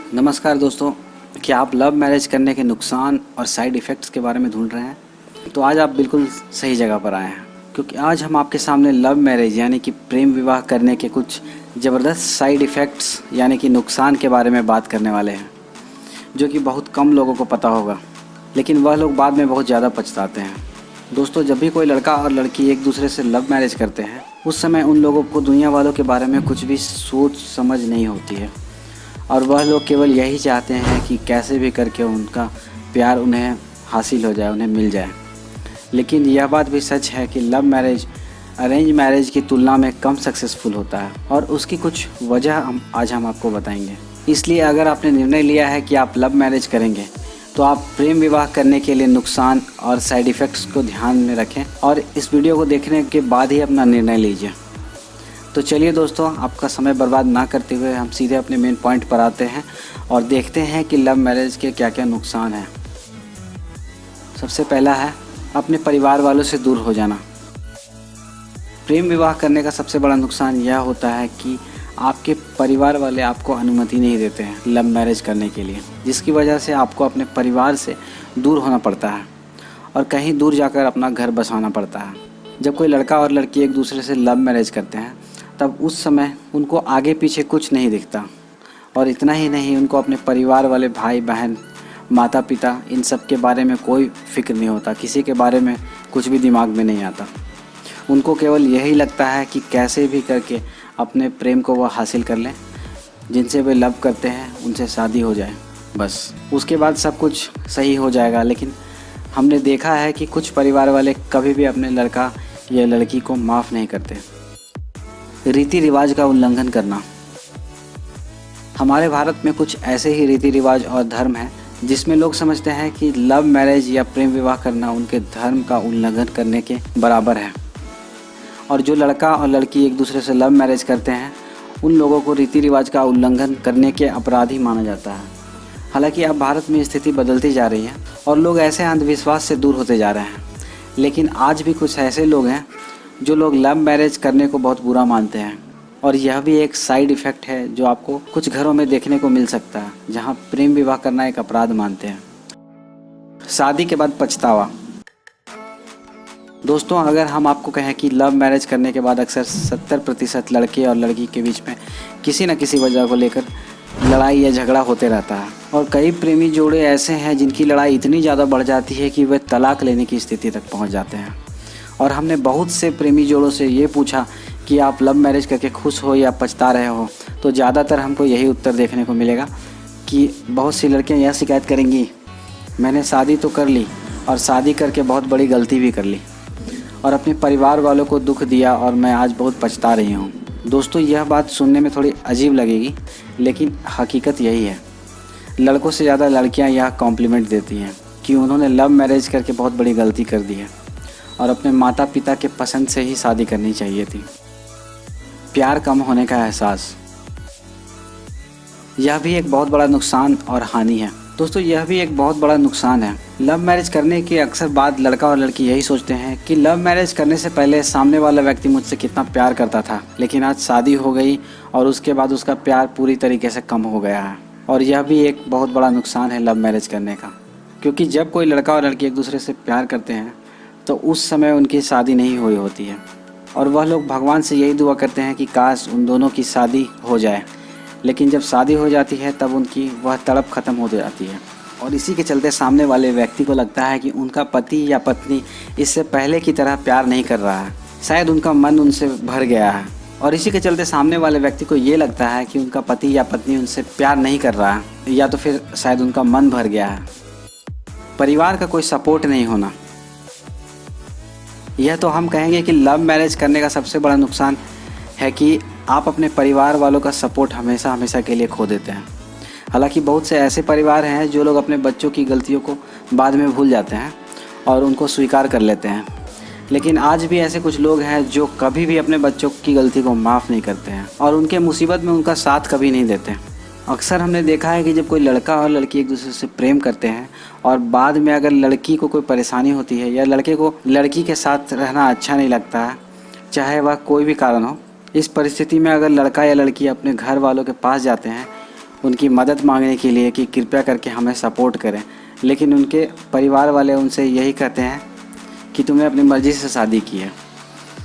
नमस्कार दोस्तों, क्या आप लव मैरिज करने के नुकसान और साइड इफ़ेक्ट्स के बारे में ढूंढ रहे हैं? तो आज आप बिल्कुल सही जगह पर आए हैं, क्योंकि आज हम आपके सामने लव मैरिज यानी कि प्रेम विवाह करने के कुछ ज़बरदस्त साइड इफ़ेक्ट्स यानी कि नुकसान के बारे में बात करने वाले हैं, जो कि बहुत कम लोगों को पता होगा, लेकिन वह लोग बाद में बहुत ज़्यादा पछताते हैं। दोस्तों, जब भी कोई लड़का और लड़की एक दूसरे से लव मैरिज करते हैं, उस समय उन लोगों को दुनिया वालों के बारे में कुछ भी सोच समझ नहीं होती है और वह लोग केवल यही चाहते हैं कि कैसे भी करके उनका प्यार उन्हें हासिल हो जाए, उन्हें मिल जाए। लेकिन यह बात भी सच है कि लव मैरिज अरेंज मैरिज की तुलना में कम सक्सेसफुल होता है और उसकी कुछ वजह आज हम आपको बताएंगे। इसलिए अगर आपने निर्णय लिया है कि आप लव मैरिज करेंगे, तो आप प्रेम विवाह करने के लिए नुकसान और साइड इफ़ेक्ट्स को ध्यान में रखें और इस वीडियो को देखने के बाद ही अपना निर्णय लीजिए। तो चलिए दोस्तों, आपका समय बर्बाद ना करते हुए हम सीधे अपने मेन पॉइंट पर आते हैं और देखते हैं कि लव मैरिज के क्या क्या नुकसान हैं। सबसे पहला है अपने परिवार वालों से दूर हो जाना। प्रेम विवाह करने का सबसे बड़ा नुकसान यह होता है कि आपके परिवार वाले आपको अनुमति नहीं देते हैं लव मैरिज करने के लिए, जिसकी वजह से आपको अपने परिवार से दूर होना पड़ता है और कहीं दूर जाकर अपना घर बसाना पड़ता है। जब कोई लड़का और लड़की एक दूसरे से लव मैरिज करते हैं, तब उस समय उनको आगे पीछे कुछ नहीं दिखता और इतना ही नहीं, उनको अपने परिवार वाले भाई बहन, माता पिता, इन सब के बारे में कोई फिक्र नहीं होता, किसी के बारे में कुछ भी दिमाग में नहीं आता। उनको केवल यही लगता है कि कैसे भी करके अपने प्रेम को वह हासिल कर लें, जिनसे वे लव करते हैं उनसे शादी हो जाए, बस उसके बाद सब कुछ सही हो जाएगा। लेकिन हमने देखा है कि कुछ परिवार वाले कभी भी अपने लड़का या लड़की को माफ़ नहीं करते। रीति रिवाज का उल्लंघन करना। हमारे भारत में कुछ ऐसे ही रीति रिवाज और धर्म हैं जिसमें लोग समझते हैं कि लव मैरिज या प्रेम विवाह करना उनके धर्म का उल्लंघन करने के बराबर है और जो लड़का और लड़की एक दूसरे से लव मैरिज करते हैं, उन लोगों को रीति रिवाज का उल्लंघन करने के अपराधी माना जाता है। हालांकि अब भारत में स्थिति बदलती जा रही है और लोग ऐसे अंधविश्वास से दूर होते जा रहे हैं, लेकिन आज भी कुछ ऐसे लोग हैं जो लोग लव मैरिज करने को बहुत बुरा मानते हैं और यह भी एक साइड इफ़ेक्ट है जो आपको कुछ घरों में देखने को मिल सकता है, जहां प्रेम विवाह करना एक अपराध मानते हैं। शादी के बाद पछतावा। दोस्तों, अगर हम आपको कहें कि लव मैरिज करने के बाद अक्सर 70% लड़के और लड़की के बीच में किसी न किसी वजह को लेकर लड़ाई या झगड़ा होते रहता है और कई प्रेमी जोड़े ऐसे हैं जिनकी लड़ाई इतनी ज़्यादा बढ़ जाती है कि वे तलाक लेने की स्थिति तक पहुंच जाते हैं। और हमने बहुत से प्रेमी जोड़ों से ये पूछा कि आप लव मैरिज करके खुश हो या पछता रहे हो, तो ज़्यादातर हमको यही उत्तर देखने को मिलेगा कि बहुत सी लड़कियां यह शिकायत करेंगी, मैंने शादी तो कर ली और शादी करके बहुत बड़ी गलती भी कर ली और अपने परिवार वालों को दुख दिया और मैं आज बहुत पछता रही हूँ। दोस्तों, यह बात सुनने में थोड़ी अजीब लगेगी, लेकिन हकीकत यही है। लड़कों से ज़्यादा लड़कियाँ यह कॉम्प्लीमेंट देती हैं कि उन्होंने लव मैरिज करके बहुत बड़ी गलती कर दी है और अपने माता पिता के पसंद से ही शादी करनी चाहिए थी। प्यार कम होने का एहसास, यह भी एक बहुत बड़ा नुकसान और हानि है। दोस्तों, यह भी एक बहुत बड़ा नुकसान है। लव मैरिज करने के अक्सर बाद लड़का और लड़की यही सोचते हैं कि लव मैरिज करने से पहले सामने वाला व्यक्ति मुझसे कितना प्यार करता था, लेकिन आज शादी हो गई और उसके बाद उसका प्यार पूरी तरीके से कम हो गया है। और यह भी एक बहुत बड़ा नुकसान है लव मैरिज करने का, क्योंकि जब कोई लड़का और लड़की एक दूसरे से प्यार करते हैं तो उस समय उनकी शादी नहीं हुई होती है और वह लोग भगवान से यही दुआ करते हैं कि काश उन दोनों की शादी हो जाए, लेकिन जब शादी हो जाती है तब उनकी वह तड़प ख़त्म हो जाती है और इसी के चलते सामने वाले व्यक्ति को लगता है कि उनका पति या पत्नी इससे पहले की तरह प्यार नहीं कर रहा है, शायद उनका मन उनसे भर गया है। और इसी के चलते सामने वाले व्यक्ति को ये लगता है कि उनका पति या पत्नी उनसे प्यार नहीं कर रहा है या तो फिर शायद उनका मन भर गया है। परिवार का कोई सपोर्ट नहीं होना। यह तो हम कहेंगे कि लव मैरिज करने का सबसे बड़ा नुकसान है कि आप अपने परिवार वालों का सपोर्ट हमेशा हमेशा के लिए खो देते हैं। हालांकि बहुत से ऐसे परिवार हैं जो लोग अपने बच्चों की गलतियों को बाद में भूल जाते हैं और उनको स्वीकार कर लेते हैं, लेकिन आज भी ऐसे कुछ लोग हैं जो कभी भी अपने बच्चों की गलती को माफ़ नहीं करते हैं और उनके मुसीबत में उनका साथ कभी नहीं देते। अक्सर हमने देखा है कि जब कोई लड़का और लड़की एक दूसरे से प्रेम करते हैं और बाद में अगर लड़की को कोई परेशानी होती है या लड़के को लड़की के साथ रहना अच्छा नहीं लगता है, चाहे वह कोई भी कारण हो, इस परिस्थिति में अगर लड़का या लड़की अपने घर वालों के पास जाते हैं उनकी मदद मांगने के लिए कि कृपया करके हमें सपोर्ट करें, लेकिन उनके परिवार वाले उनसे यही कहते हैं कि तुमने अपनी मर्ज़ी से शादी की है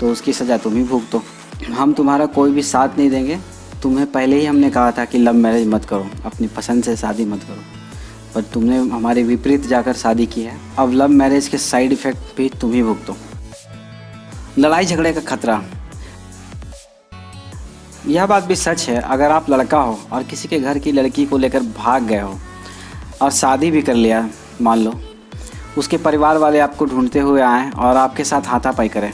तो उसकी सज़ा तुम ही भुगतो। हम तुम्हारा कोई भी साथ नहीं देंगे। तुम्हें पहले ही हमने कहा था कि लव मैरिज मत करो, अपनी पसंद से शादी मत करो, पर तुमने हमारे विपरीत जाकर शादी की है। अब लव मैरिज के साइड इफ़ेक्ट भी तुम ही भुगतो। लड़ाई झगड़े का खतरा, यह बात भी सच है। अगर आप लड़का हो और किसी के घर की लड़की को लेकर भाग गए हो और शादी भी कर लिया, मान लो उसके परिवार वाले आपको ढूंढते हुए आएँ और आपके साथ हाथापाई करें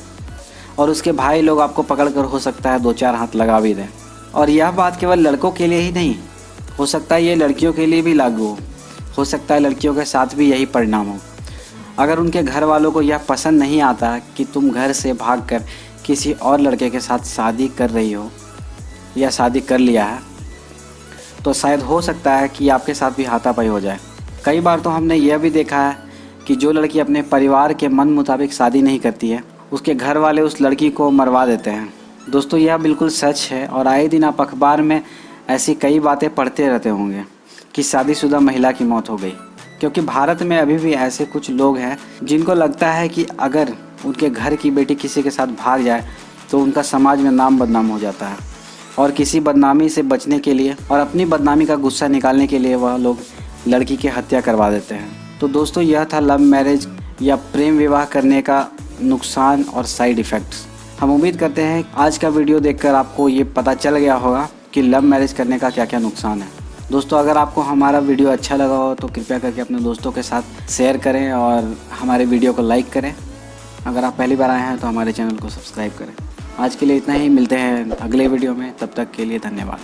और उसके भाई लोग आपको पकड़कर हो सकता है 2-4 हाथ लगा भी दें। और यह बात केवल लड़कों के लिए ही नहीं, हो सकता है ये लड़कियों के लिए भी लागू हो सकता है लड़कियों के साथ भी यही परिणाम हो। अगर उनके घर वालों को यह पसंद नहीं आता कि तुम घर से भागकर किसी और लड़के के साथ शादी कर रही हो या शादी कर लिया है, तो शायद हो सकता है कि आपके साथ भी हाथापाई हो जाए। कई बार तो हमने यह भी देखा है कि जो लड़की अपने परिवार के मन मुताबिक शादी नहीं करती है, उसके घर वाले उस लड़की को मरवा देते हैं। दोस्तों, यह बिल्कुल सच है और आए दिन आप अखबार में ऐसी कई बातें पढ़ते रहते होंगे कि शादीशुदा महिला की मौत हो गई। क्योंकि भारत में अभी भी ऐसे कुछ लोग हैं जिनको लगता है कि अगर उनके घर की बेटी किसी के साथ भाग जाए तो उनका समाज में नाम बदनाम हो जाता है, और किसी बदनामी से बचने के लिए और अपनी बदनामी का गुस्सा निकालने के लिए वह लोग लड़की की हत्या करवा देते हैं। तो दोस्तों, यह था लव मैरिज या प्रेम विवाह करने का नुकसान और साइड इफ़ेक्ट्स। हम उम्मीद करते हैं आज का वीडियो देखकर आपको ये पता चल गया होगा कि लव मैरिज करने का क्या क्या नुकसान है। दोस्तों, अगर आपको हमारा वीडियो अच्छा लगा हो तो कृपया करके अपने दोस्तों के साथ शेयर करें और हमारे वीडियो को लाइक करें। अगर आप पहली बार आए हैं तो हमारे चैनल को सब्सक्राइब करें। आज के लिए इतना ही, मिलते हैं अगले वीडियो में, तब तक के लिए धन्यवाद।